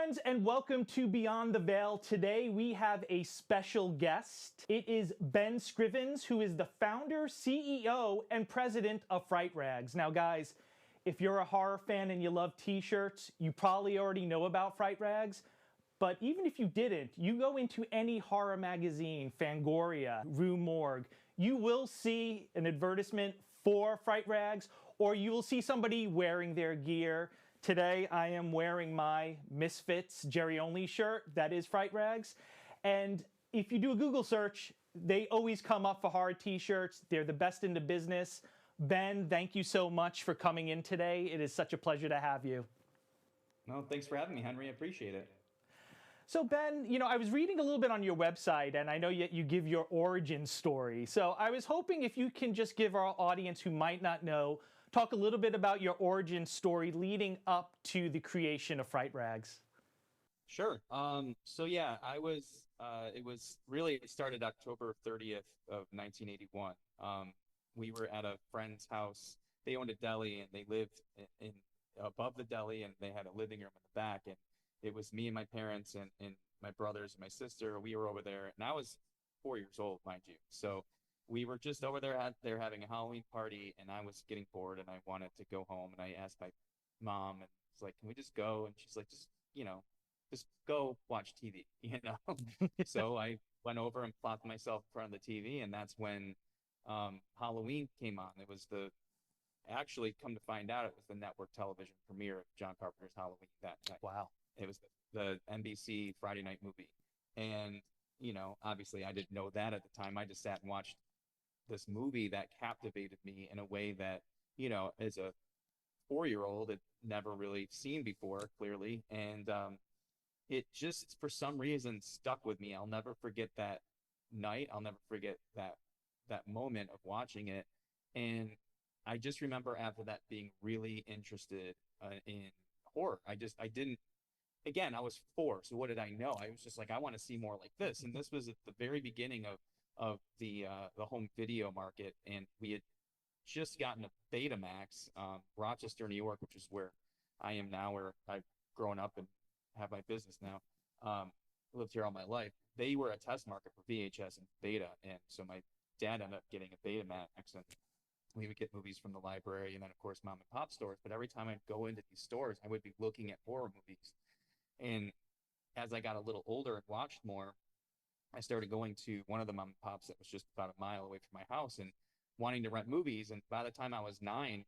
friends, and welcome to Beyond the Veil. Today we have a special guest. It is Ben Scrivens, who is the founder, CEO, and president of Fright Rags. Now, guys, if you're a horror fan and you love t-shirts, you probably already know about Fright Rags. But even if you didn't, you go into any horror magazine, Fangoria, Rue Morgue, you will see an advertisement for Fright Rags, or you will see somebody wearing their gear. Today, I am wearing my Misfits Jerry Only shirt. That is Fright Rags. And if you do a Google search, they always come up for horror t-shirts. They're the best in the business. Ben, thank you so much for coming in today. It is such a pleasure to have you. No, thanks for having me, Henry. I appreciate it. So Ben, I was reading a little bit on your website, and I know you give your origin story. So I was hoping if you can just give our audience who might not know, talk a little bit about your origin story leading up to the creation of Fright Rags. Sure. It started October 30th of 1981. We were at a friend's house. They owned a deli and they lived in above the deli, and they had a living room in the back. And it was me and my parents and my brothers and my sister. We were over there, and I was 4 years old, mind you. So we were just over there having a Halloween party, and I was getting bored and I wanted to go home. And I asked my mom, and it's like, "Can we just go?" And she's like, just go watch TV, So I went over and plopped myself in front of the TV, and that's when Halloween came on. It was actually, come to find out, it was the network television premiere of John Carpenter's Halloween that night. Wow. It was the NBC Friday night movie. And, obviously I didn't know that at the time. I just sat and watched this movie that captivated me in a way that, as a 4-year-old, had never really seen before, clearly. And it just, for some reason, stuck with me. I'll never forget that night. I'll never forget that moment of watching it. And I just remember after that being really interested in horror. I didn't, again, I was 4, so what did I know? I was just like, I want to see more like this. And this was at the very beginning of the home video market, and we had just gotten a Betamax, Rochester, New York, which is where I am now, where I've grown up and have my business now. Lived here all my life. They were a test market for VHS and Beta, and so my dad ended up getting a Betamax, and we would get movies from the library, and then of course mom and pop stores. But every time I'd go into these stores, I would be looking at horror movies. And as I got a little older and watched more, I started going to one of the mom and pops that was just about a mile away from my house and wanting to rent movies. And by the time I was 9,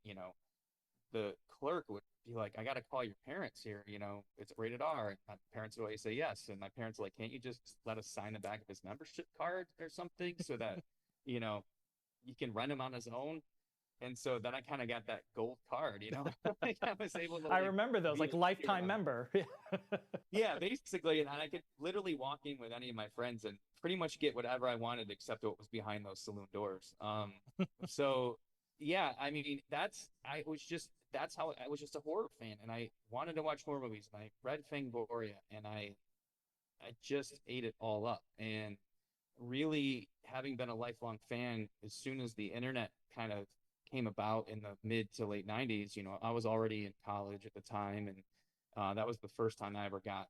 the clerk would be like, "I got to call your parents here. It's rated R." And my parents would always say yes. And my parents were like, "Can't you just let us sign the back of his membership card or something so that, you can rent him on his own?" And so then I kind of got that gold card, like I was able to I remember those, like lifetime member. Yeah, basically. And I could literally walk in with any of my friends and pretty much get whatever I wanted except what was behind those saloon doors. So yeah, I mean, that's how I was just a horror fan, and I wanted to watch horror movies, and I read Fangoria, and I just ate it all up. And really, having been a lifelong fan, as soon as the internet kind of came about in the mid to late 90s, I was already in college at the time, and that was the first time I ever got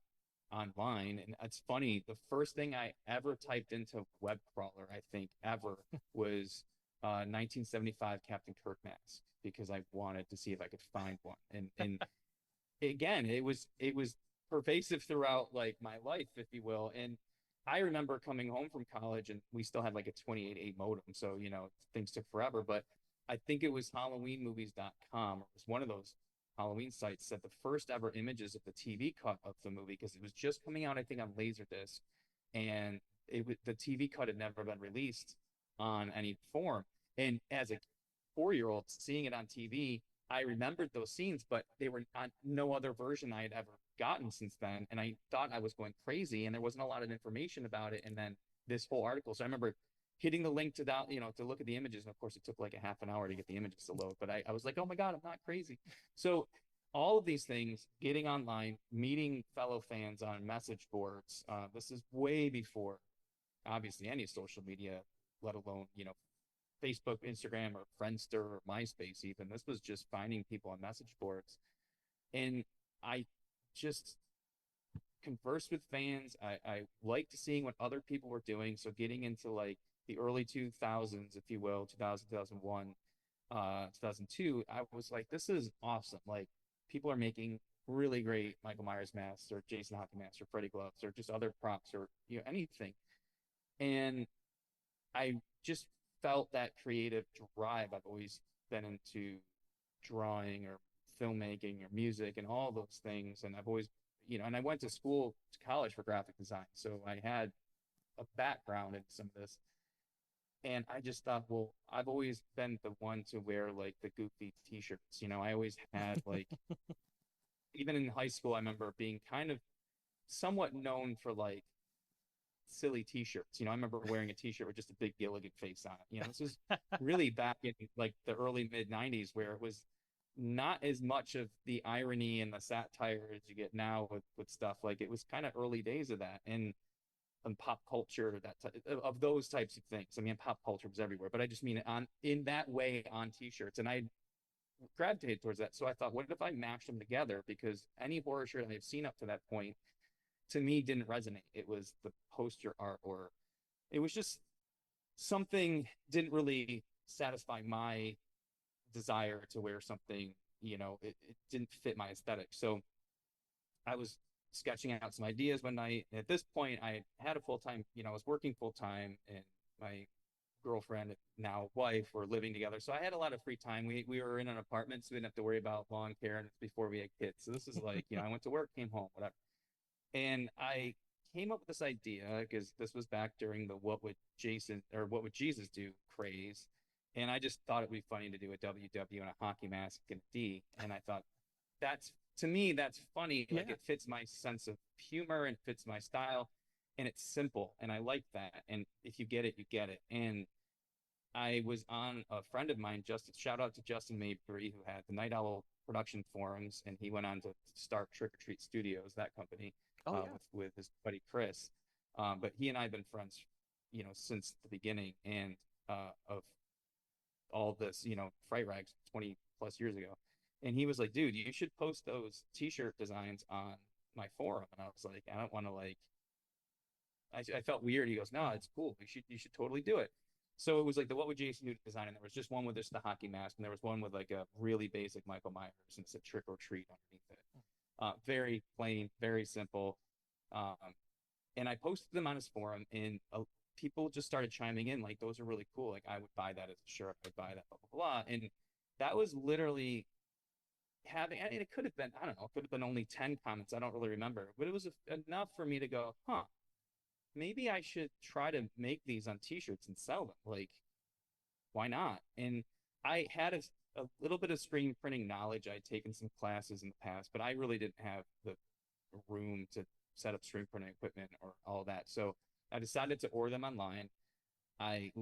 online. And it's funny, the first thing I ever typed into web crawler, I think, ever was 1975 Captain Kirk mask, because I wanted to see if I could find one. And again, it was pervasive throughout like my life, if you will. And I remember coming home from college, and we still had like a 28.8 modem, so things took forever. But I think it was HalloweenMovies.com, or it was one of those Halloween sites, that the first ever images of the TV cut of the movie, because it was just coming out, I think, on Laserdisc, and the TV cut had never been released on any form. And as a 4-year-old seeing it on TV, I remembered those scenes, but they were on no other version I had ever gotten since then. And I thought I was going crazy, and there wasn't a lot of information about it. And then this whole article. So I remember hitting the link to that, to look at the images. And of course, it took like a half an hour to get the images to load. But I was like, oh my God, I'm not crazy. So all of these things, getting online, meeting fellow fans on message boards. This is way before, obviously, any social media, let alone, Facebook, Instagram, or Friendster, or MySpace even. This was just finding people on message boards. And I just converse with fans. I liked seeing what other people were doing. So getting into like the early 2000s, if you will, 2000, 2001, 2002, I was like, this is awesome. Like people are making really great Michael Myers masks or Jason hockey masks or Freddy gloves or just other props or anything. And I just felt that creative drive. I've always been into drawing or filmmaking or music and all those things. And I've always, and I went to school, to college for graphic design. So I had a background in some of this. And I just thought, well, I've always been the one to wear like the goofy t-shirts. I always had like, even in high school, I remember being kind of somewhat known for like silly t-shirts. I remember wearing a t-shirt with just a big Gilligan face on it. This was really back in like the early mid 90s where it was not as much of the irony and the satire as you get now with stuff. Like it was kind of early days of that and pop culture of those types of things. I mean, pop culture was everywhere, but I just mean it on in that way on t-shirts. And I gravitated towards that. So I thought, what if I mashed them together? Because any horror shirt I've seen up to that point to me didn't resonate. It was the poster art or it was just something didn't really satisfy my desire to wear something, it didn't fit my aesthetic. So I was sketching out some ideas one night. At this point, I had a full-time, I was working full-time and my girlfriend, now wife, were living together. So I had a lot of free time. We were in an apartment, so we didn't have to worry about lawn care and before we had kids. So this is like, I went to work, came home, whatever. And I came up with this idea because this was back during the what would Jesus do craze. And I just thought it'd be funny to do a WW and a hockey mask and a D. And I thought that's to me, that's funny. Like Yeah. it fits my sense of humor and fits my style. And it's simple. And I like that. And if you get it, you get it. And I was on a friend of mine, Justin, shout out to Justin Mabry, who had the Night Owl production forums, and he went on to start Trick or Treat Studios, that company, Oh yeah. with his buddy Chris. But he and I have been friends, since the beginning and of all this, Fright Rags 20 plus years ago. And he was like, dude, you should post those t-shirt designs on my forum. And I was like, I don't want to like, I felt weird. He goes, no, it's cool. You should totally do it. So it was like the what would Jason do design, and there was just one with just the hockey mask, and there was one with like a really basic Michael Myers, and it said trick or treat underneath it. Very plain, very simple. Um, and I posted them on his forum, and people just started chiming in like, those are really cool. Like I would buy that as a shirt. I'd buy that, blah blah blah. And that was literally having. I mean, it could have been, I don't know, it could have been only 10 comments. I don't really remember, but it was enough for me to go, huh, maybe I should try to make these on t-shirts and sell them. Like, why not? And I had a little bit of screen printing knowledge. I'd taken some classes in the past, but I really didn't have the room to set up screen printing equipment or all that. So I decided to order them online. I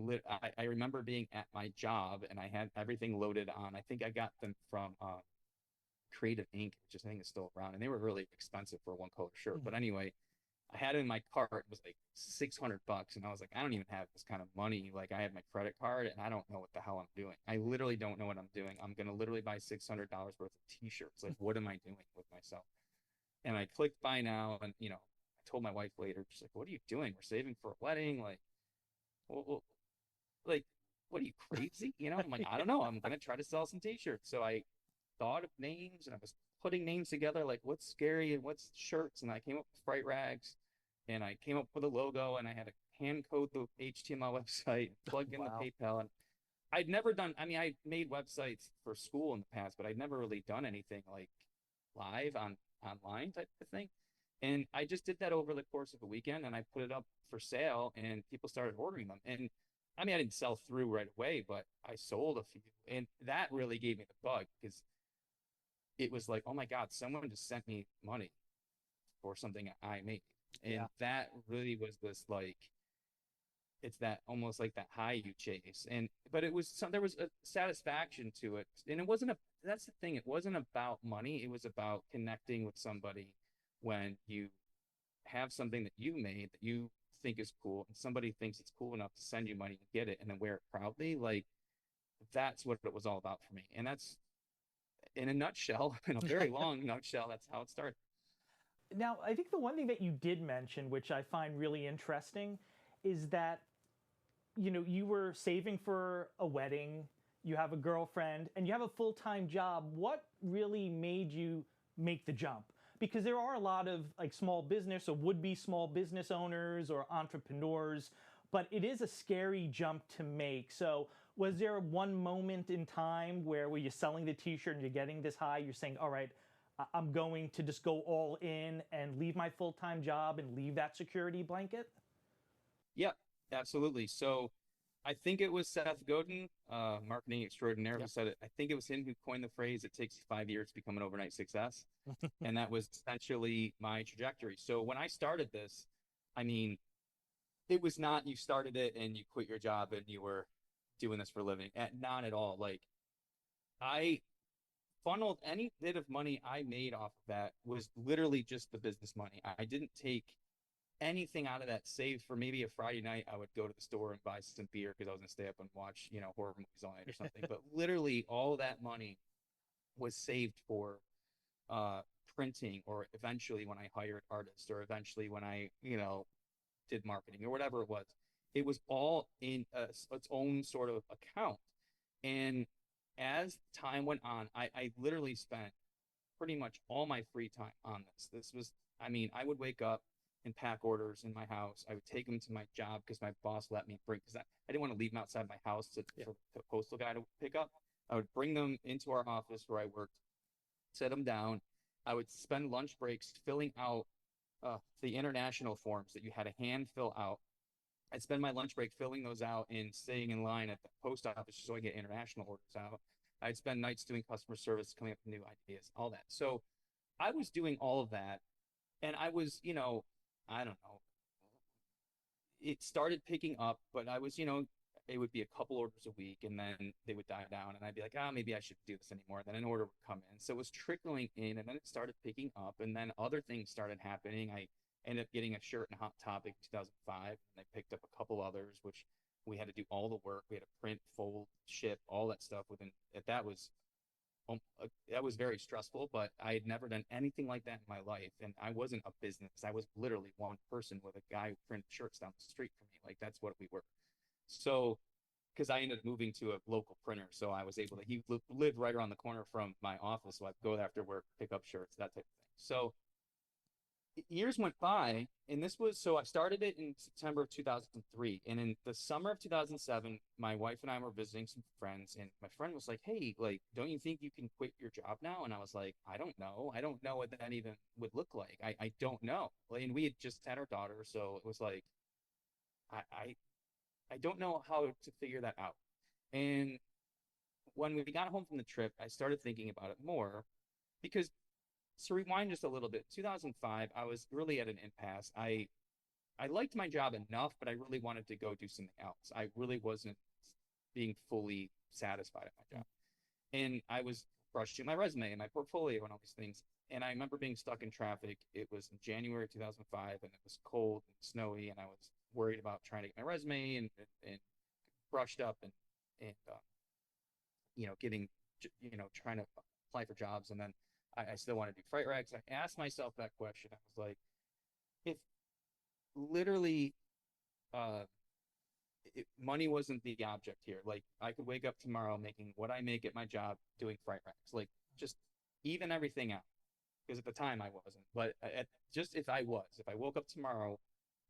remember being at my job and I had everything loaded on. I think I got them from Creative Ink, which I think is still around, and they were really expensive for a one color shirt. But Mhm. anyway, I had it in my cart. It was like $600, and I was like, I don't even have this kind of money. Like, I have my credit card, and I don't know what the hell I'm doing. I literally don't know what I'm doing. I'm gonna literally buy $600 worth of T-shirts. Like, what am I doing with myself? And I clicked buy now, and I told my wife later, she's like, "What are you doing? We're saving for a wedding. Well, like, what are you crazy? I'm like, I don't know. I'm gonna try to sell some T-shirts." So I thought of names, and I was putting names together, like what's scary and what's shirts, and I came up with Fright Rags, and I came up with a logo, and I had to hand code the HTML website, plug in the Wow. PayPal, and I'd never done. I mean, I made websites for school in the past, but I'd never really done anything like live online type of thing. And I just did that over the course of a weekend, and I put it up for sale, and people started ordering them. And I mean, I didn't sell through right away, but I sold a few, and that really gave me the bug because it was like, oh my God, someone just sent me money for something I made. And Yeah. that really was this like, it's that almost like that high you chase. And, but it was some, there was a satisfaction to it. And it wasn't that's the thing. It wasn't about money. It was about connecting with somebody when you have something that you made that you think is cool and somebody thinks it's cool enough to send you money and get it and then wear it proudly. Like that's what it was all about for me. And that's in a nutshell, in a very long nutshell, that's how it started. Now, I think the one thing that you did mention, which I find really interesting, is that you were saving for a wedding, you have a girlfriend, and you have a full-time job. What really made you make the jump? Because there are a lot of like small business or would-be small business owners or entrepreneurs, but it is a scary jump to make. So was there one moment in time where you're selling the t-shirt and you're getting this high, you're saying, all right, I'm going to just go all in and leave my full-time job and leave that security blanket? Yeah, absolutely. So I think it was Seth Godin, marketing extraordinaire, who Yep. said it. I think it was him who coined the phrase, it takes 5 years to become an overnight success. And that was essentially my trajectory. So when I started this, I mean, it was not you started it and you quit your job and you were doing this for a living. Not at all. Like I funneled any bit of money I made off of that was literally just the business money. I didn't take anything out of that saved for maybe a Friday night. I would go to the store and buy some beer because I was gonna stay up and watch, horror movies all night or something. But literally all that money was saved for uh printing, or eventually when I hired artists, or eventually when I, did marketing or whatever it was. It was all in its own sort of account. And as time went on, I literally spent pretty much all my free time on this. This was, I mean, I would wake up and pack orders in my house. I would take them to my job because my boss let me bring, because I didn't want to leave them outside my house for the postal guy to pick up. I would bring them into our office where I worked, set them down. I would spend lunch breaks filling out the international forms that you had to hand fill out. I'd spend my lunch break filling those out and staying in line at the post office so I get international orders out. I'd spend nights doing customer service, coming up with new ideas, all that. So I was doing all of that. And I was, I don't know, it started picking up, but I was, it would be a couple orders a week and then they would die down. And I'd be like, maybe I shouldn't do this anymore. Then an order would come in. So it was trickling in, and then it started picking up. And then other things started happening. I ended up getting a shirt and Hot Topic 2005. And I picked up a couple others, which we had to do all the work. We had to print, fold, ship, all that stuff within. That was very stressful, but I had never done anything like that in my life. And I wasn't a business. I was literally one person with a guy who printed shirts down the street from me. Like that's what we were. So, because I ended up moving to a local printer, so I was able to, he lived right around the corner from my office. So I'd go after work, pick up shirts, that type of thing. So years went by, and this was, so I started it in September of 2003. And in the summer of 2007, my wife and I were visiting some friends, and my friend was like, hey, like, don't you think you can quit your job now? And I was like, I don't know. I don't know what that even would look like. I don't know. And we had just had our daughter, so it was like, I, I, I don't know how to figure that out. And when we got home from the trip, I started thinking about it more because, to rewind just a little bit, 2005, I was really at an impasse. I liked my job enough, but I really wanted to go do something else. I really wasn't being fully satisfied at my job. And I was brushing my resume and my portfolio and all these things. And I remember being stuck in traffic. It was in January 2005, and it was cold and snowy, and I was worried about trying to get my resume and brushed up and getting, trying to apply for jobs. And then I still want to do Fright Rags. I asked myself that question. I was like, if literally uh, money wasn't the object here, like I could wake up tomorrow making what I make at my job doing Fright Rags, like just even everything out. Because at the time I wasn't, but just if I was, if I woke up tomorrow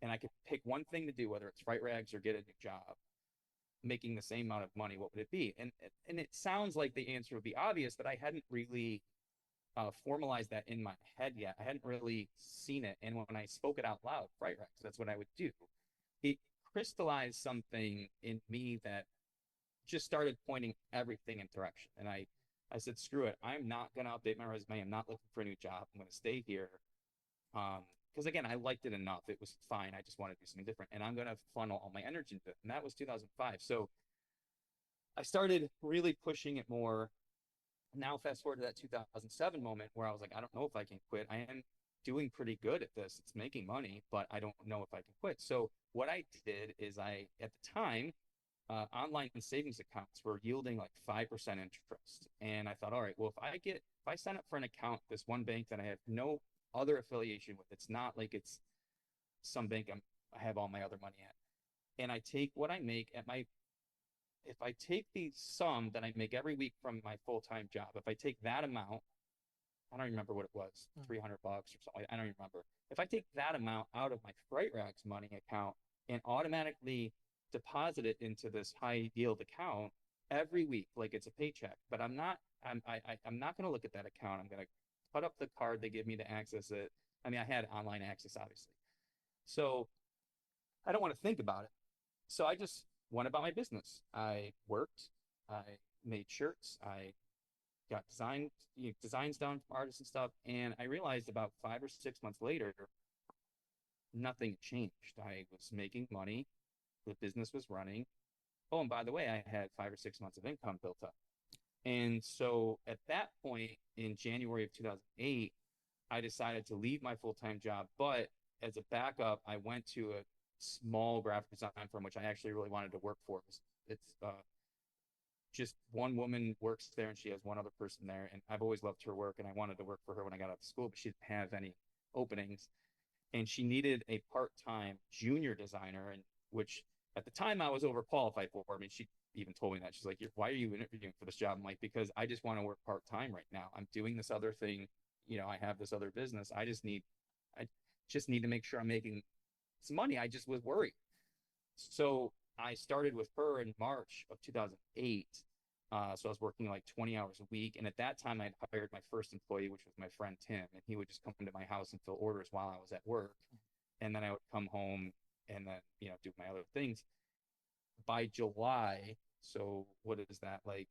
and I could pick one thing to do, whether it's Fright Rags or get a new job, making the same amount of money, what would it be? And it sounds like the answer would be obvious, but I hadn't really formalized that in my head yet. I hadn't really seen it. And when I spoke it out loud, Fright Rags, that's what I would do. It crystallized something in me that just started pointing everything in direction. And I said, screw it. I'm not going to update my resume. I'm not looking for a new job. I'm going to stay here. Because again, I liked it enough. It was fine. I just wanted to do something different. And I'm going to funnel all my energy into it. And that was 2005. So I started really pushing it more. Now, fast forward to that 2007 moment where I was like, I don't know if I can quit. I am doing pretty good at this. It's making money, but I don't know if I can quit. So what I did is at the time, online savings accounts were yielding like 5% interest. And I thought, all right, well, if I sign up for an account, this one bank that I have no other affiliation with. It's not like it's some bank I have all my other money at. And I take what I make at my, if I take the sum that I make every week from my full-time job, if I take that amount, I don't remember what it was, $300 or something. I don't even remember. If I take that amount out of my Fright Rags money account and automatically deposit it into this high yield account every week, like it's a paycheck, but I'm not going to look at that account. I'm going to put up the card they give me to access it. I mean, I had online access, obviously. So I don't want to think about it. So I just went about my business. I worked, I made shirts, I got designs done from artists and stuff. And I realized about 5 or 6 months later, nothing changed. I was making money, the business was running. Oh, and by the way, I had 5 or 6 months of income built up. And so at that point in January of 2008, I decided to leave my full-time job. But as a backup, I went to a small graphic design firm, which I actually really wanted to work for. It's just one woman works there and she has one other person there. And I've always loved her work and I wanted to work for her when I got out of school, but she didn't have any openings. And she needed a part-time junior designer, and which at the time I was overqualified for. I mean, she even told me that. She's like, why are you interviewing for this job? I'm like, because I just want to work part-time right now. I'm doing this other thing. I have this other business. I just need to make sure I'm making some money. I just was worried. So I started with her in March of 2008. So I was working like 20 hours a week. And at that time, I'd hired my first employee, which was my friend Tim. And he would just come to my house and fill orders while I was at work. And then I would come home and then, do my other things. By July, so what is that, like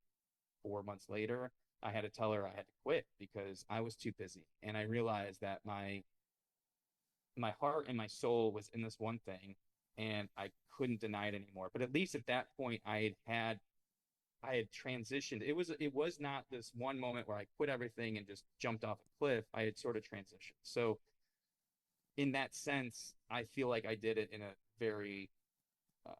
4 months later, I had to tell her I had to quit because I was too busy. And I realized that my heart and my soul was in this one thing and I couldn't deny it anymore. But at least at that point I had transitioned. It was not this one moment where I quit everything and just jumped off a cliff. I had sort of transitioned. So in that sense, I feel like I did it in a very uh,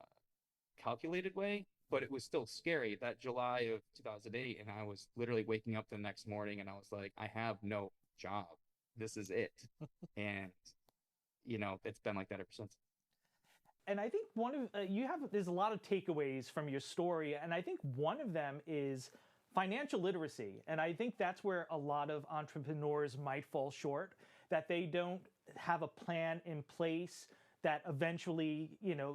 calculated way, but it was still scary. That July of 2008, and I was literally waking up the next morning and I was like, I have no job. This is it. And it's been like that ever since. And I think there's a lot of takeaways from your story, and I think one of them is financial literacy. And I think that's where a lot of entrepreneurs might fall short, that they don't have a plan in place that eventually,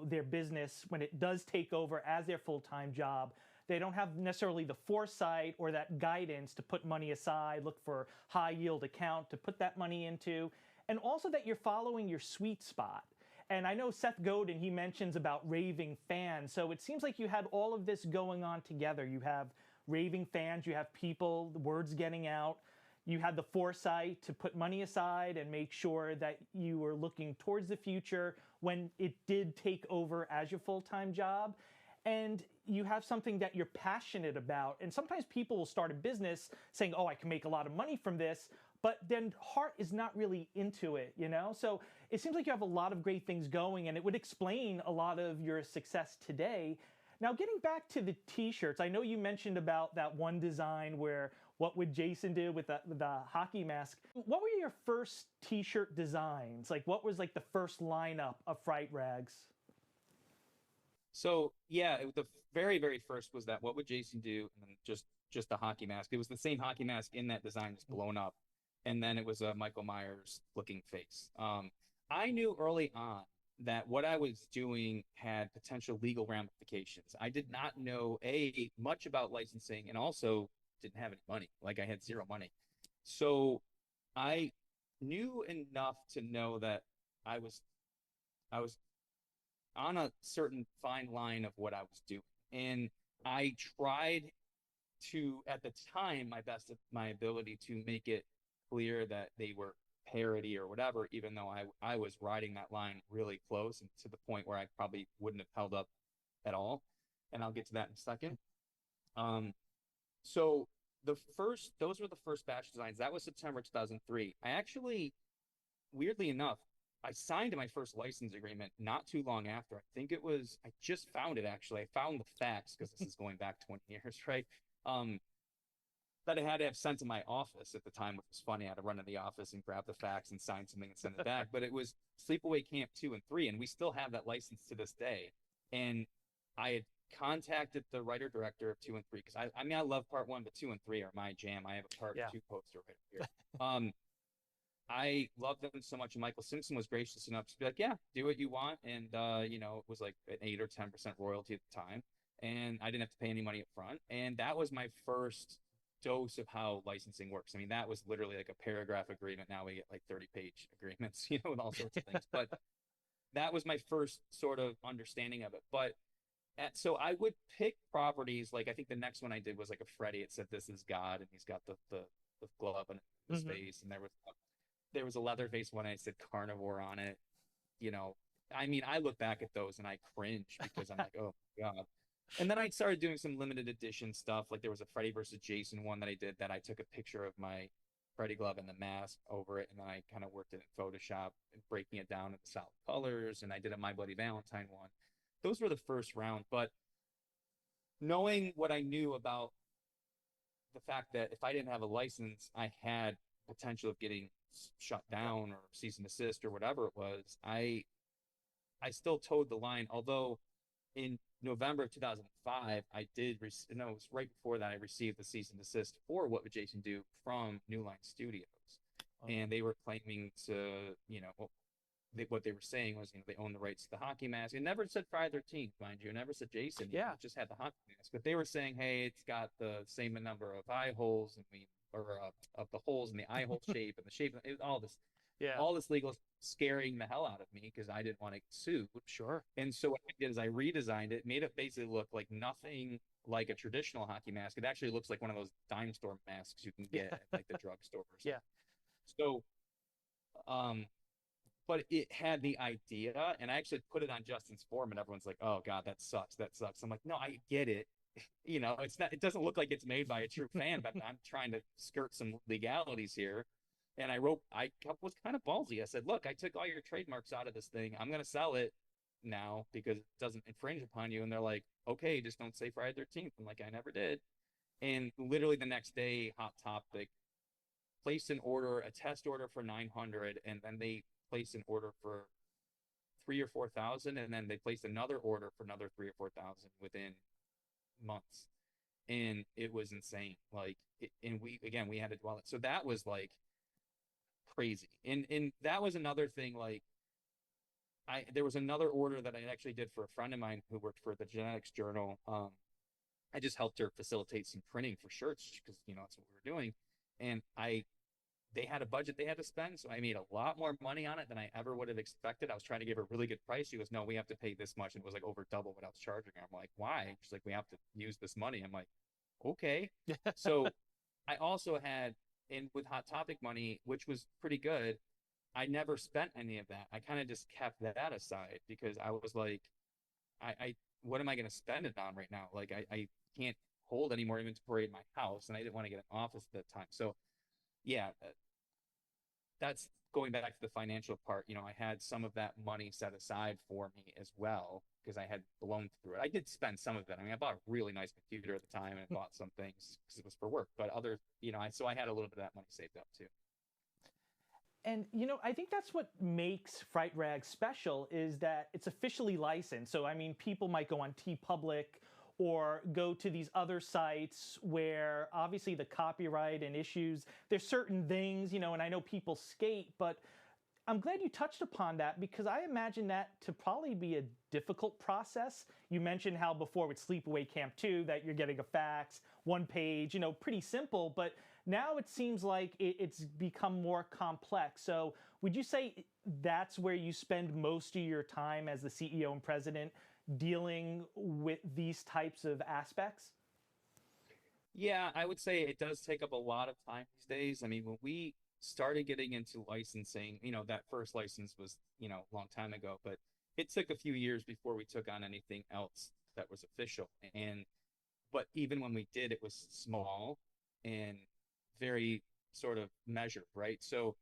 their business, when it does take over as their full-time job, they don't have necessarily the foresight or that guidance to put money aside, look for high yield account to put that money into, and also that you're following your sweet spot. And I know Seth Godin, he mentions about raving fans. So it seems like you had all of this going on together. You have raving fans, you have people, the word's getting out. You had the foresight to put money aside and make sure that you were looking towards the future when it did take over as your full-time job. And you have something that you're passionate about. And sometimes people will start a business saying, oh, I can make a lot of money from this, but then heart is not really into it, So it seems like you have a lot of great things going, and it would explain a lot of your success today. Now, getting back to the t-shirts, I know you mentioned about that one design where what would Jason do with the hockey mask. What were your first t-shirt designs? Like, what was like the first lineup of Fright Rags? So yeah, the very, very first was that what would Jason do? And then just the hockey mask. It was the same hockey mask in that design, just blown up. And then it was a Michael Myers looking face. I knew early on that what I was doing had potential legal ramifications. I did not know much about licensing, and also didn't have any money. Like, I had zero money. So I knew enough to know that I was on a certain fine line of what I was doing. And I tried to, at the time, my best of my ability to make it clear that they were parody or whatever, even though I was riding that line really close and to the point where I probably wouldn't have held up at all. And I'll get to that in a second. So those were the first batch designs. That was September 2003. I actually, weirdly enough, I signed my first license agreement not too long after. I just found it actually. I found the facts because this is going back 20 years, right? that I had to have sent to my office at the time, which was funny. I had to run to the office and grab the fax and sign something and send it back. But it was Sleepaway Camp 2 and 3, and we still have that license to this day. And I had contacted the writer director of 2 and 3 because I mean I love part 1, but 2 and 3 are my jam. I have a part Yeah. 2 poster right here. I love them so much, and Michael Simpson was gracious enough to be like, "Yeah, do what you want," and you know, it was like an 8 or 10% royalty at the time, and I didn't have to pay any money up front, and that was my first dose of how licensing works. I mean, that was literally like a paragraph agreement. Now we get like 30-page agreements, you know, with all sorts of things. But that was my first sort of understanding of it. But so I would pick properties like I think the next one I did was like a Freddy. It said "This is God," and he's got the glove in his face, and there was a Leatherface one. I said carnivore on it. You know, I mean, I look back at those and I cringe because I'm like, oh my God. And then I started doing some limited edition stuff. Like there was a Freddy versus Jason one that I did that I took a picture of my Freddy glove and the mask over it. And then I kind of worked it in Photoshop and breaking it down into solid colors. And I did a My Bloody Valentine one. Those were the first round. But knowing what I knew about the fact that if I didn't have a license, I had potential of getting shut down or cease and desist or whatever it was, I still towed the line. Although in November of 2005, I did, no, it was right before that I received the cease and desist for What Would Jason Do from New Line Studios. And they were claiming to, you know, what they were saying was, you know, they own the rights to the hockey mask. It never said Friday the 13th, mind you. It never said Jason. Yeah. It just had the hockey mask. But they were saying, hey, it's got the same number of eye holes and of the holes in the eye hole shape and the shape, all this. Yeah. All this legal scaring the hell out of me because I didn't want to get sued. Sure. And so what I did is I redesigned it, made it basically look like nothing like a traditional hockey mask. It actually looks like one of those dime store masks you can get at like the drugstore. Yeah. So, but it had the idea, and I actually put it on Justin's forum, and everyone's like, "Oh God, that sucks. That sucks." I'm like, "No, I get it. You know, it's not. It doesn't look like it's made by a true fan, but I'm trying to skirt some legalities here." And I was kind of ballsy. I said, "Look, I took all your trademarks out of this thing. I'm going to sell it now because it doesn't infringe upon you." And they're like, "Okay, just don't say Friday the 13th." I'm like, "I never did." And literally the next day, Hot Topic placed an order, a test order for 900, and then they placed an order for 3 or 4,000, and then they placed another order for another 3 or 4,000 within months. And it was insane. Like, and we had to dwell it. So that was like crazy. And that was another thing. Like, there was another order that I actually did for a friend of mine who worked for the Genetics Journal. I just helped her facilitate some printing for shirts because, you know, that's what we were doing. And they had a budget they had to spend, so I made a lot more money on it than I ever would have expected. I was trying to give her a really good price. She goes, "No, we have to pay this much," and it was like over double what I was charging her. I'm like, "Why?" She's like, "We have to use this money." I'm like, "Okay." So I also had, and with Hot Topic money, which was pretty good, I never spent any of that. I kind of just kept that aside because I was like, I what am I going to spend it on right now? Like, I can't hold any more inventory in my house, and I didn't want to get an office at that time. So yeah, that's going back to the financial part. You know, I had some of that money set aside for me as well because I had blown through it. I did spend some of it. I mean, I bought a really nice computer at the time and bought some things because it was for work. But other, you know, so I had a little bit of that money saved up too. And, you know, I think that's what makes Fright Rags special is that it's officially licensed. So, I mean, people might go on TeePublic or go to these other sites where obviously the copyright and issues, there's certain things, you know, and I know people skate, but I'm glad you touched upon that because I imagine that to probably be a difficult process. You mentioned how before with Sleepaway Camp 2 that you're getting a fax, one page, you know, pretty simple, but now it seems like it's become more complex. So would you say that's where you spend most of your time as the CEO and president dealing with these types of aspects? Yeah, I would say it does take up a lot of time these days. I mean, when we started getting into licensing, you know, that first license was, you know, a long time ago, but it took a few years before we took on anything else that was official. But even when we did, it was small and very sort of measured, right? So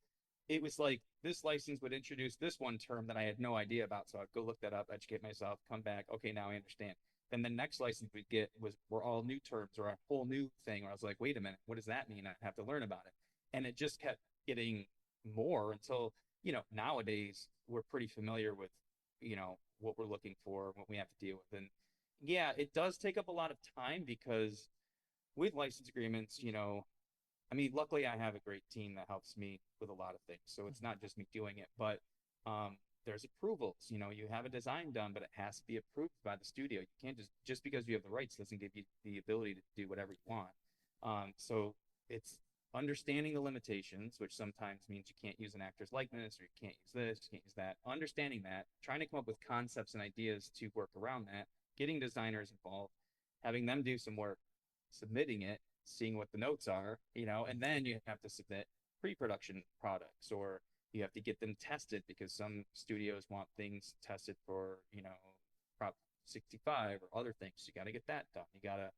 it was like this license would introduce this one term that I had no idea about. So I'd go look that up, educate myself, come back. Okay, now I understand. Then the next license we get were all new terms or a whole new thing where I was like, wait a minute, what does that mean? I have to learn about it. And it just kept getting more until, nowadays we're pretty familiar with, what we're looking for, what we have to deal with. And yeah, it does take up a lot of time because with license agreements, I mean, luckily I have a great team that helps me with a lot of things. So it's not just me doing it, but there's approvals. You have a design done, but it has to be approved by the studio. You can't just because you have the rights doesn't give you the ability to do whatever you want. So it's understanding the limitations, which sometimes means you can't use an actor's likeness or you can't use this, you can't use that. Understanding that, trying to come up with concepts and ideas to work around that, getting designers involved, having them do some work, submitting it, seeing what the notes are, and then you have to submit pre-production products or you have to get them tested because some studios want things tested for, Prop 65 or other things. You got to get that done.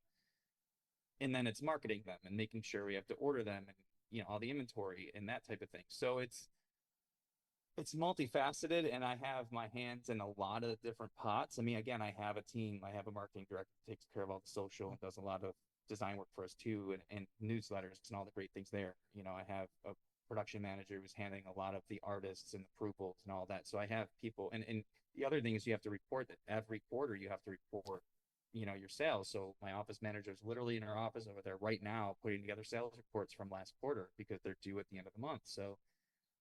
And then it's marketing them and making sure we have to order them and, all the inventory and that type of thing. So it's multifaceted and I have my hands in a lot of different pots. I mean, again, I have a team, I have a marketing director that takes care of all the social and does a lot of design work for us too, and newsletters and all the great things there. I have a production manager who's handling a lot of the artists and approvals and all that. So I have people, and the other thing is you have to report that every quarter you have to report, your sales. So my office manager is literally in her office over there right now putting together sales reports from last quarter because they're due at the end of the month. So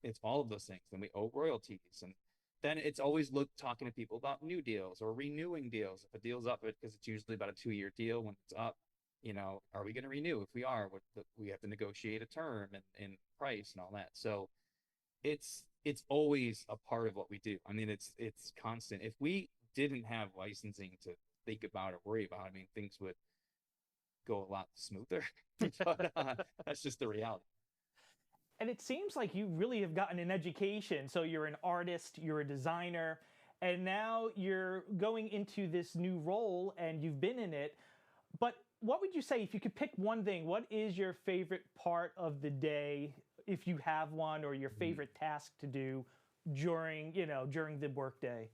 it's all of those things. Then we owe royalties, and then it's always talking to people about new deals or renewing deals. If a deal's up, because it's usually about a 2-year deal, when it's up, are we going to renew? If we are, we have to negotiate a term and price and all that. So it's always a part of what we do. I mean, it's constant. If we didn't have licensing to think about or worry about, I mean, things would go a lot smoother. But that's just the reality. And it seems like you really have gotten an education. So you're an artist, you're a designer, and now you're going into this new role and you've been in it. But what would you say if you could pick one thing? What is your favorite part of the day, if you have one, or your favorite task to do during the workday?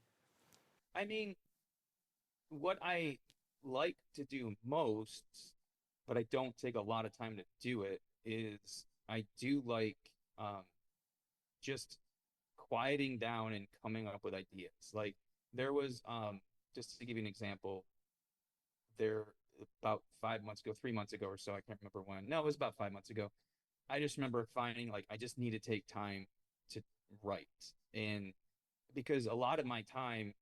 I mean, what I like to do most, but I don't take a lot of time to do it, is I do like just quieting down and coming up with ideas. Like there was, just to give you an example, there about 5 months ago, 3 months ago or so, I can't remember when. No, it was about 5 months ago. I just remember finding like I just need to take time to write. And because a lot of my time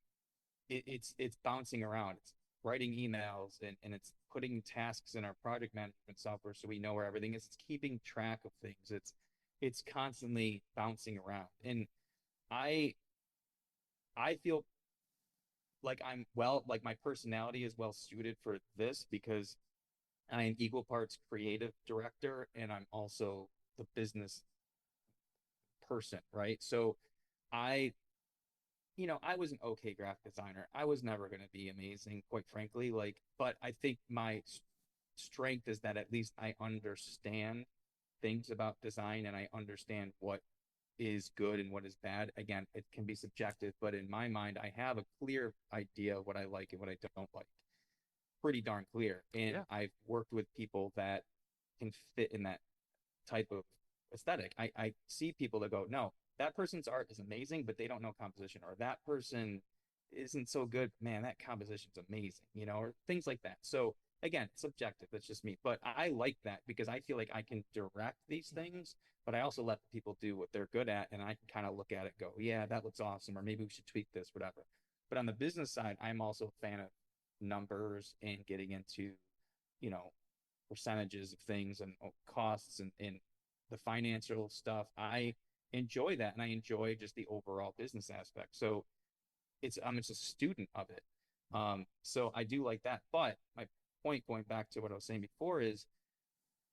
it's bouncing around. It's writing emails and it's putting tasks in our project management software so we know where everything is. It's keeping track of things. It's constantly bouncing around. And I I feel like like my personality is well suited for this because I am equal parts creative director and I'm also the business person, right? So I, I was an okay graphic designer. I was never going to be amazing, quite frankly. But I think my strength is that at least I understand things about design and I understand what is good and what is bad. Again, it can be subjective, but in my mind, I have a clear idea of what I like and what I don't like. Pretty darn clear. And Yeah. I've worked with people that can fit in that type of aesthetic. I see people that go, no, that person's art is amazing, but they don't know composition, or that person isn't so good. Man, that composition's amazing, or things like that. So again, subjective. That's just me. But I like that because I feel like I can direct these things, but I also let people do what they're good at, and I can kind of look at it, and go, yeah, that looks awesome, or maybe we should tweak this, whatever. But on the business side, I'm also a fan of numbers and getting into, you know, percentages of things and costs and the financial stuff. I enjoy that, and I enjoy just the overall business aspect. So I'm just a student of it. So I do like that. But my point, going back to what I was saying before, is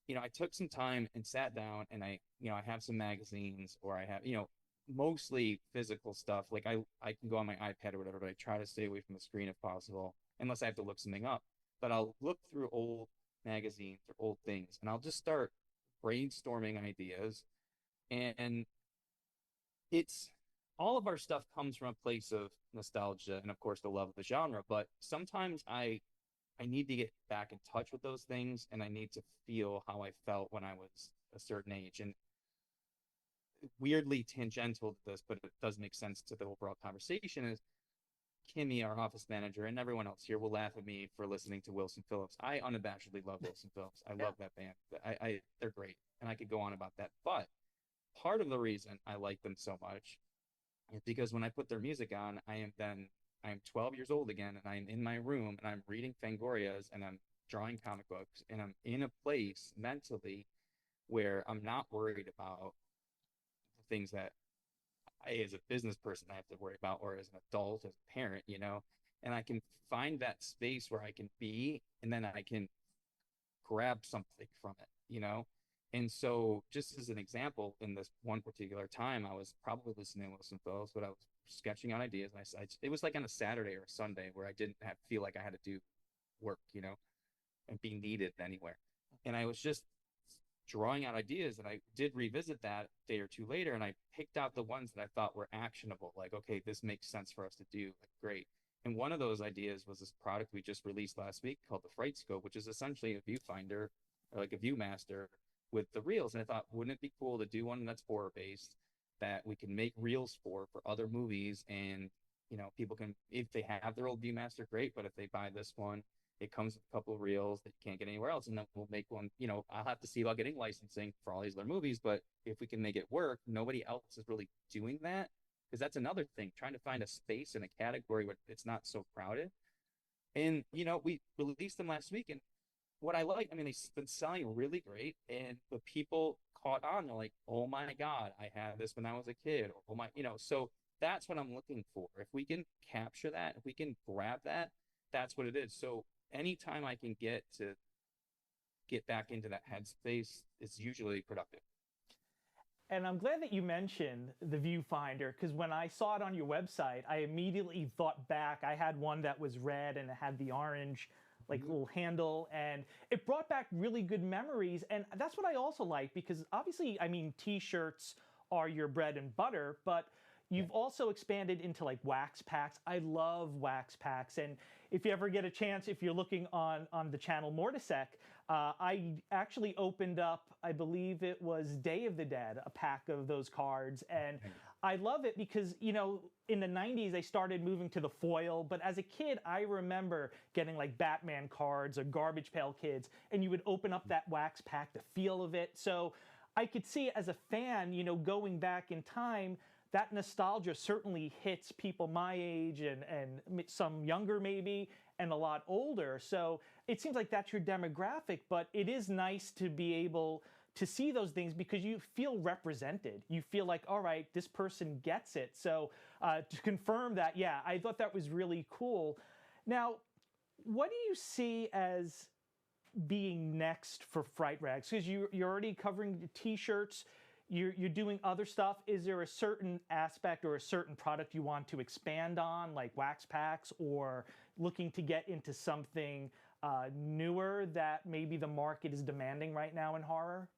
I took some time and sat down, and I have some magazines, or I have mostly physical stuff. Like I can go on my iPad or whatever, but I try to stay away from the screen if possible, unless I have to look something up. But I'll look through old magazines or old things, and I'll just start brainstorming ideas. And it's all of our stuff comes from a place of nostalgia and of course the love of the genre, but sometimes I I need to get back in touch with those things, and I need to feel how I felt when I was a certain age. And weirdly tangential to this, but it does make sense to the overall conversation, is Kimmy, our office manager, and everyone else here will laugh at me for listening to Wilson Phillips. I unabashedly love Wilson Phillips. I love that band. They're great, and I could go on about that. But part of the reason I like them so much is because when I put their music on, I'm 12 years old again, and I'm in my room and I'm reading Fangorias and I'm drawing comic books, and I'm in a place mentally where I'm not worried about the things that as a business person I have to worry about, or as an adult, as a parent, and I can find that space where I can be, and then I can grab something from it. And so, just as an example, in this one particular time, I was probably listening to Wilson Phillips, but I was sketching out ideas, and it was like on a Saturday or a Sunday where I didn't feel like I had to do work, and be needed anywhere. And I was just drawing out ideas, and I did revisit that a day or two later, and I picked out the ones that I thought were actionable, like, okay, this makes sense for us to do, like, great. And one of those ideas was this product we just released last week called the Fright Scope, which is essentially a viewfinder, or like a viewmaster with the reels. And I thought, wouldn't it be cool to do one that's horror based, that we can make reels for other movies, and people can, if they have their old viewmaster, great, but if they buy this one, it comes with a couple of reels that you can't get anywhere else, and then we'll make one. I'll have to see about getting licensing for all these other movies, but if we can make it work, nobody else is really doing that, because that's another thing, trying to find a space in a category where it's not so crowded. And we released them last week, and what I like, I mean, they've been selling really great, and the people caught on. They're like, "Oh my God, I had this when I was a kid," or "Oh my," so that's what I'm looking for. If we can capture that, if we can grab that, that's what it is. So anytime I can get back into that headspace, it's usually productive. And I'm glad that you mentioned the viewfinder, because when I saw it on your website, I immediately thought back. I had one that was red and it had the orange like little handle, and it brought back really good memories. And that's what I also like, because obviously, I mean, t-shirts are your bread and butter, but you've also expanded into like wax packs. I love wax packs. And if you ever get a chance, if you're looking on the channel Mortisect, I actually opened up, I believe it was Day of the Dead, a pack of those cards. And I love it because, in the 90s, they started moving to the foil. But as a kid, I remember getting like Batman cards or Garbage Pail Kids, and you would open up that wax pack, the feel of it. So I could see as a fan, going back in time, that nostalgia certainly hits people my age and some younger maybe, and a lot older. So it seems like that's your demographic, but it is nice to be able to see those things because you feel represented. You feel like, all right, this person gets it. So to confirm that, yeah, I thought that was really cool. Now, what do you see as being next for Fright Rags? Because you're already covering the t-shirts, you're doing other stuff. Is there a certain aspect or a certain product you want to expand on, like wax packs, or looking to get into something newer that maybe the market is demanding right now in horror?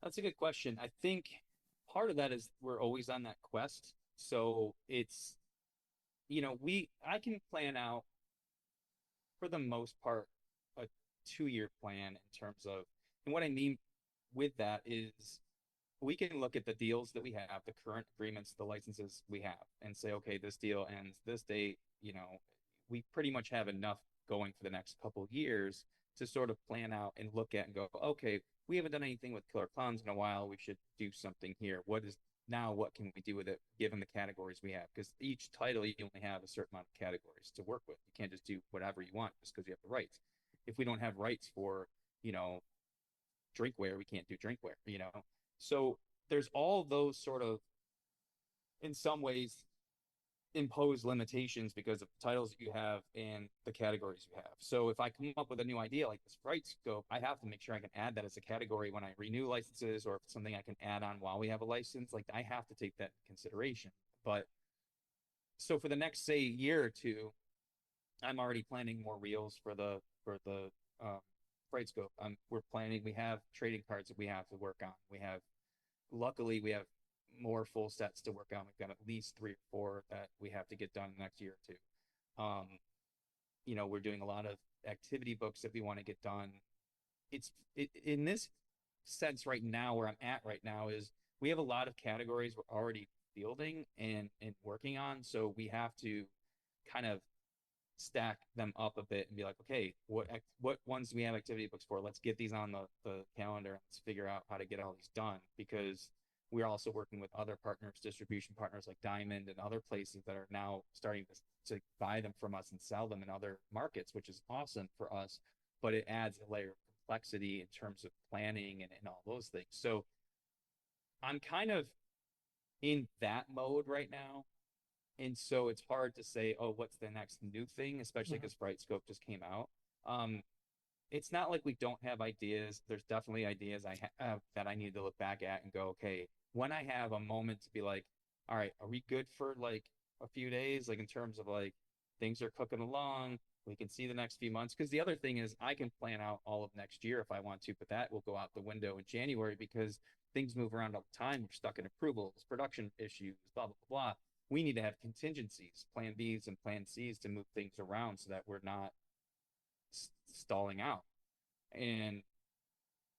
That's a good question. I think part of that is we're always on that quest. So it's, I can plan out for the most part a 2-year plan in terms of, and what I mean with that is we can look at the deals that we have, the current agreements, the licenses we have, and say, okay, this deal ends this date. We pretty much have enough going for the next couple of years to sort of plan out and look at and go, okay, we haven't done anything with Killer Clowns in a while. We should do something here. What can we do with it given the categories we have? Because each title, you only have a certain amount of categories to work with. You can't just do whatever you want just because you have the rights. If we don't have rights for, drinkware, we can't do drinkware. So there's all those sort of, in some ways, impose limitations because of the titles that you have and the categories you have. So if I come up with a new idea like this Fright Scope, I have to make sure I can add that as a category when I renew licenses, or if it's something I can add on while we have a license. Like, I have to take that into consideration. But so for the next, say, year or two, I'm already planning more reels for the Fright Scope. We have trading cards that we have to work on. Luckily, we have more full sets to work on. We've got at least 3 or 4 that we have to get done next year or two. we're doing a lot of activity books that we want to get done. In this sense right now, where I'm at right now is we have a lot of categories we're already fielding and working on. So we have to kind of stack them up a bit and be like, okay, what ones do we have activity books for? Let's get these on the calendar. Let's figure out how to get all these done, because we're also working with other partners, distribution partners like Diamond and other places that are now starting to buy them from us and sell them in other markets, which is awesome for us. But it adds a layer of complexity in terms of planning and all those things. So I'm kind of in that mode right now. And so it's hard to say, oh, what's the next new thing, especially because Fright Scope just came out. Um, it's not like we don't have ideas. There's definitely ideas I have that I need to look back at and go, okay, when I have a moment to be like, all right, are we good for like a few days? Like in terms of like things are cooking along, we can see the next few months. Because the other thing is I can plan out all of next year if I want to, but that will go out the window in January because things move around all the time. We're stuck in approvals, production issues, blah, blah, blah, blah. We need to have contingencies, plan Bs and plan Cs to move things around so that we're not stalling out. And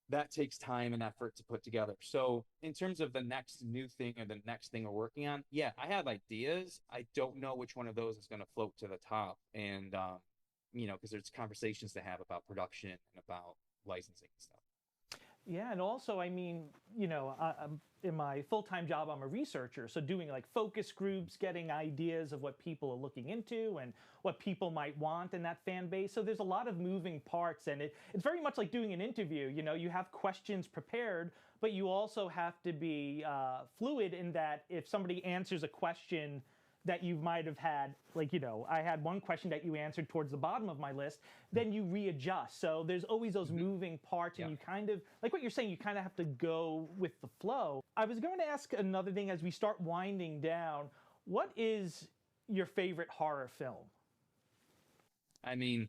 that takes time and effort to put together. So, in terms of the next new thing or the next thing we're working on, yeah, I have ideas. I don't know which one of those is going to float to the top. And, because there's conversations to have about production and about licensing and stuff. Yeah, and also, I mean, I'm, in my full-time job, I'm a researcher, so doing like focus groups, getting ideas of what people are looking into and what people might want in that fan base. So there's a lot of moving parts, and it's very much like doing an interview. You have questions prepared, but you also have to be fluid in that if somebody answers a question that you might have had, like, I had one question that you answered towards the bottom of my list, then you readjust. So there's always those moving parts, and you kind of, like what you're saying, you kind of have to go with the flow. I was going to ask another thing as we start winding down. What is your favorite horror film? I mean,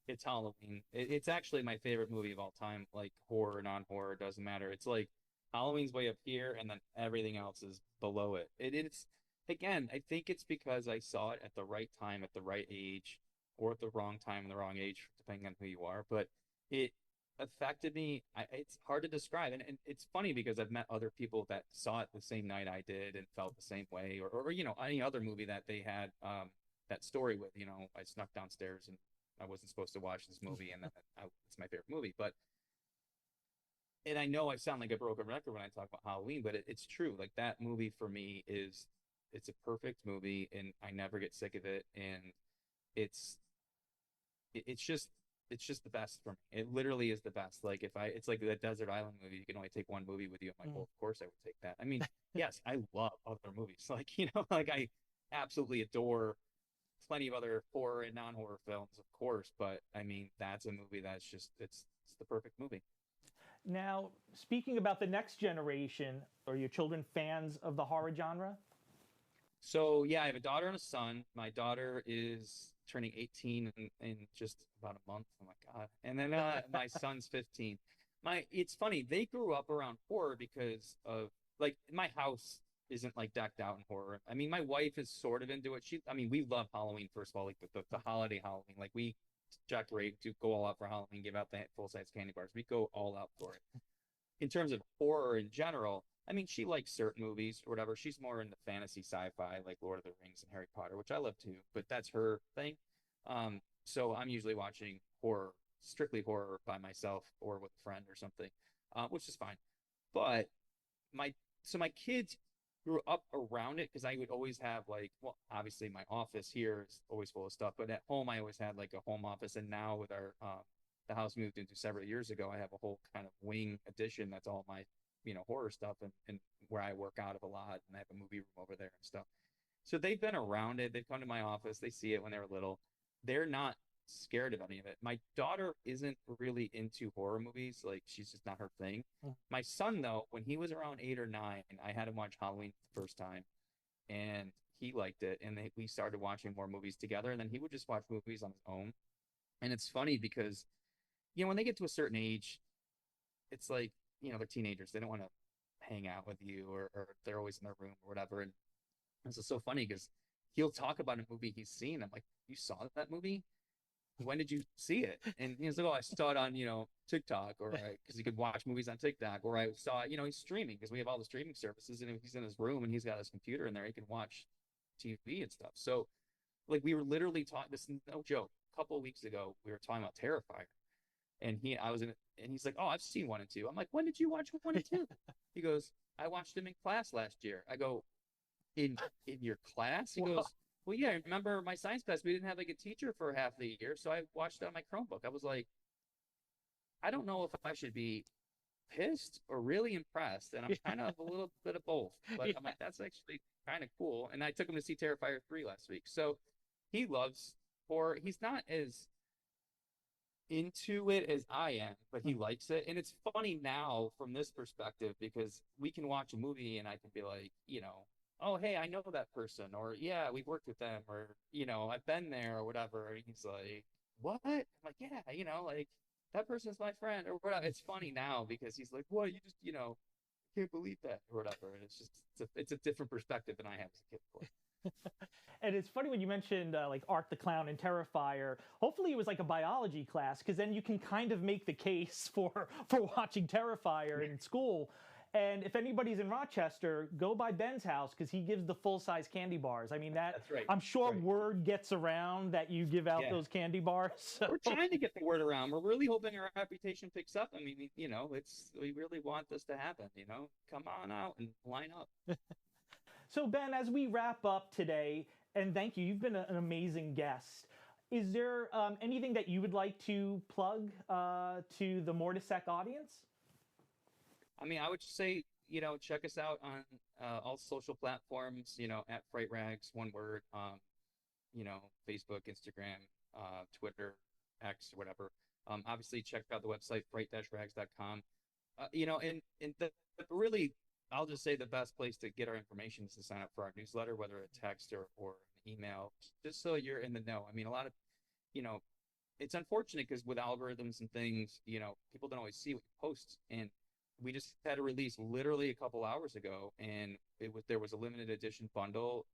it's Halloween. It's actually my favorite movie of all time. Like horror, non-horror, doesn't matter. It's like Halloween's way up here, and then everything else is below it. It's again, I think it's because I saw it at the right time, at the right age, or at the wrong time and the wrong age, depending on who you are. But it affected me. It's hard to describe, and it's funny because I've met other people that saw it the same night I did and felt the same way, or any other movie that they had that story with. I snuck downstairs and I wasn't supposed to watch this movie, and it's my favorite movie. But and I know I sound like a broken record when I talk about Halloween, but it's true. Like that movie for me it's a perfect movie, and I never get sick of it. And it's it's just the best for me. It literally is the best. Like it's like the Desert Island movie. You can only take one movie with you. I'm like, well, of course I would take that. I mean, yes, I love other movies. Like like I absolutely adore plenty of other horror and non-horror films, of course. But I mean, that's a movie that's just it's the perfect movie. Now, speaking about the next generation, are your children fans of the horror genre? So yeah, I have a daughter and a son. My daughter is turning 18 in just about a month. Oh my God. And then my son's 15. It's funny, they grew up around horror because of like my house isn't like decked out in horror. I mean, my wife is sort of into it. I mean, we love Halloween, first of all, like the holiday Halloween. Like we decorate to go all out for Halloween, give out the full-size candy bars. We go all out for it. In terms of horror in general, I mean, she likes certain movies or whatever. She's more into fantasy sci-fi, like Lord of the Rings and Harry Potter, which I love too, but that's her thing. So I'm usually watching horror, strictly horror by myself or with a friend or something, which is fine. But my kids grew up around it because I would always have like, well, obviously my office here is always full of stuff, but at home I always had like a home office, and now with our the house moved into several years ago, I have a whole kind of wing addition that's all my horror stuff, and where I work out of a lot, and I have a movie room over there and stuff. So they've been around it. They've come to my office. They see it when they were little. They're not scared of any of it. My daughter isn't really into horror movies. Like she's just not her thing. My son, though, when he was around 8 or 9, I had him watch Halloween the first time, and he liked it. And we started watching more movies together. And then he would just watch movies on his own. And it's funny because, when they get to a certain age, it's like, they're teenagers. They don't want to hang out with you, or they're always in their room or whatever. And this is so funny because he'll talk about a movie he's seen. I'm like, you saw that movie? when did you see it? And he's like, oh, I saw it on, TikTok, or because he could watch movies on TikTok, or I saw it, he's streaming because we have all the streaming services, and he's in his room and he's got his computer in there, he can watch TV and stuff. So like we were literally talking, this is no joke. A couple of weeks ago, we were talking about Terrifier, and he's like, oh, I've seen 1 and 2. I'm like, when did you watch 1 and 2? He goes, I watched them in class last year. I go, in your class? He goes, well, yeah, remember my science class, we didn't have like a teacher for half the year, so I watched it on my Chromebook. I was like, I don't know if I should be pissed or really impressed, and I'm kind of a little bit of both. But I'm like, that's actually kind of cool. And I took him to see Terrifier 3 last week. So he loves horror. He's not as into it as I am, but he likes it. And it's funny now from this perspective because we can watch a movie and I can be like, oh, hey, I know that person, or yeah, we've worked with them, or I've been there, or whatever. And he's like, what? I'm like, yeah, like that person's my friend, or whatever. It's funny now because he's like, what? You just, can't believe that, or whatever. And it's a different perspective than I have as a kid, of course. And it's funny when you mentioned like Art the Clown and Terrifier. Hopefully it was like a biology class, because then you can kind of make the case for watching Terrifier in school. And if anybody's in Rochester, go by Ben's house because he gives the full-size candy bars. I mean, that's right. I'm sure word gets around that you give out those candy bars. So. We're trying to get the word around. We're really hoping our reputation picks up. I mean, we really want this to happen. Come on out and line up. So Ben, as we wrap up today, and thank you, you've been an amazing guest. Is there anything that you would like to plug to the Mortisect audience? I mean, I would just say, check us out on all social platforms, at Fright Rags, one word, Facebook, Instagram, Twitter, X, or whatever. Obviously, check out the website, fright-rags.com. Really, I'll just say the best place to get our information is to sign up for our newsletter, whether a text or an email, just so you're in the know. I mean, a lot of, it's unfortunate because with algorithms and things, people don't always see what you post. And we just had a release literally a couple hours ago, and there was a limited edition bundle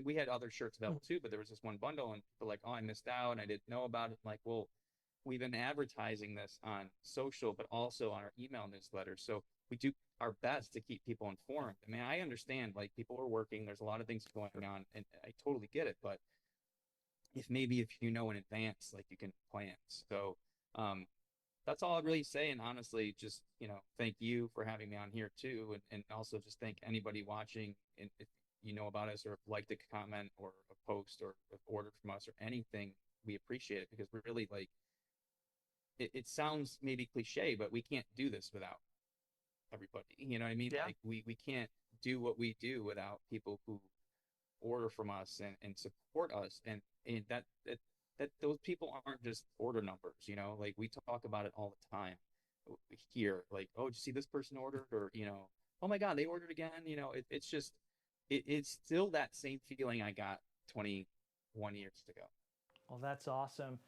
we had other shirts available too, but there was this one bundle, and people like, oh, I missed out and I didn't know about it. I'm like, well, we've been advertising this on social, but also on our email newsletter. So we do our best to keep people informed. I mean, I understand, like, people are working, there's a lot of things going on, and I totally get it. But if you know in advance, like, you can plan. So that's all I'd really say. And honestly, just, thank you for having me on here too. And also just thank anybody watching. And if you know about us or like to comment or a post or order from us or anything, we appreciate it, because we're really, like, it sounds maybe cliche, but we can't do this without everybody. You know what I mean? Yeah. Like, we can't do what we do without people who order from us and support us. And that those people aren't just order numbers, like, we talk about it all the time here. Like, oh, did you see this person ordered? Or, oh my God, they ordered again. It's just, it's still that same feeling I got 21 years ago. Well, that's awesome.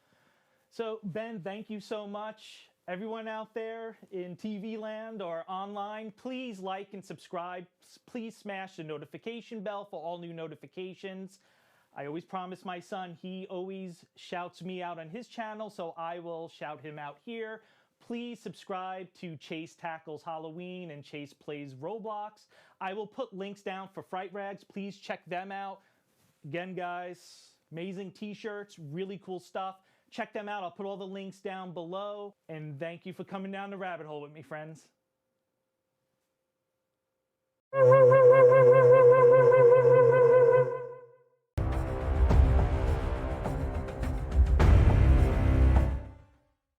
So Ben, thank you so much. Everyone out there in TV land or online, please like and subscribe. Please smash the notification bell for all new notifications. I always promise my son, he always shouts me out on his channel, so I will shout him out here. Please subscribe to Chase Tackles Halloween and Chase Plays Roblox. I will put links down for Fright Rags. Please check them out. Again, guys, amazing t-shirts, really cool stuff. Check them out. I'll put all the links down below. And thank you for coming down the rabbit hole with me, friends.